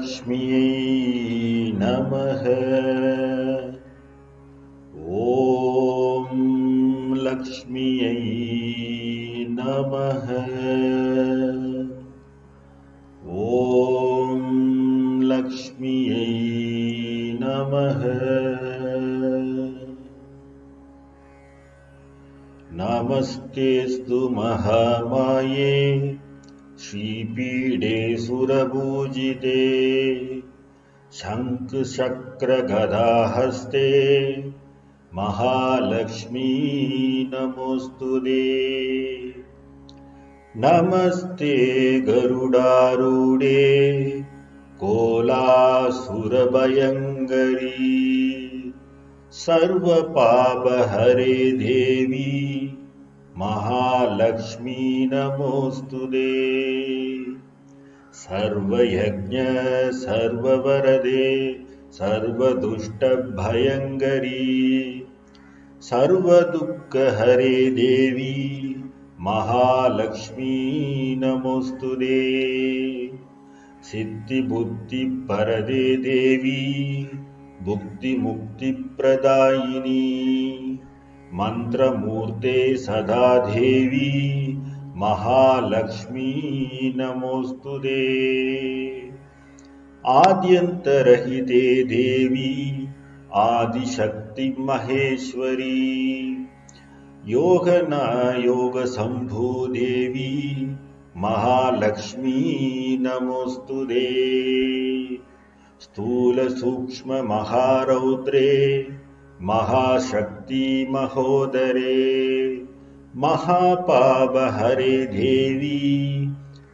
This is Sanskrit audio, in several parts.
लक्ष्म्यै नमः। ॐ लक्ष्म्यै नमः। ॐ लक्ष्म्यै नमः। नमस्तेऽस्तु महामाये श्रीपीडे सुरपूजिते शङ्खचक्रगदाहस्ते महालक्ष्मी नमोऽस्तुते। नमस्ते गरुडारूढे कोलासुरभयङ्करी सर्वपापहरे देवी महालक्ष्मी नमोऽस्तुते। सर्वयज्ञ सर्ववरदे सर्वदुष्टभयङ्करी सर्वदुःखहरे देवी महालक्ष्मी नमोऽस्तुते। सिद्धिबुद्धिप्रदे देवी भुक्तिमुक्तिप्रदायिनी मन्त्रमूर्ते सदा देवी महालक्ष्मी नमोऽस्तुते। आद्यन्तरहिते देवी आदिशक्ति महेश्वरी योगनायोगसम्भू देवी महालक्ष्मी नमोऽस्तुते। स्थूलसूक्ष्ममहारौद्रे महाशक्ति महोदरे महापापहरे देवी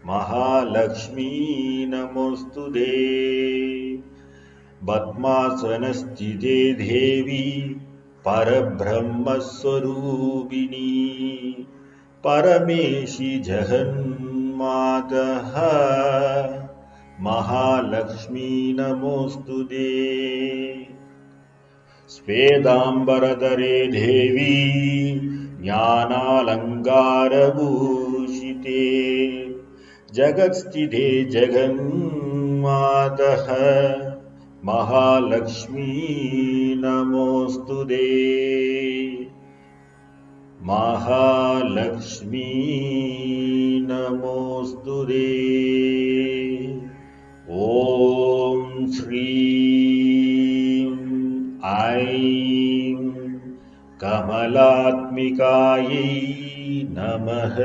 महालक्ष्मी नमोऽस्तुते। पद्मासनस्थिते देवी परब्रह्मस्वरूपिणी परमेशि जगन्मातः महालक्ष्मी नमोऽस्तुते। स्वेदाम्बरधरे देवी ज्ञानालङ्कारभूषिते जगत्स्थिते जगन्मातः महालक्ष्मी नमोऽस्तुते। महालक्ष्मी नमोऽस्तुते। ॐ श्रीं ऐं कमलात्मिकायै नमः।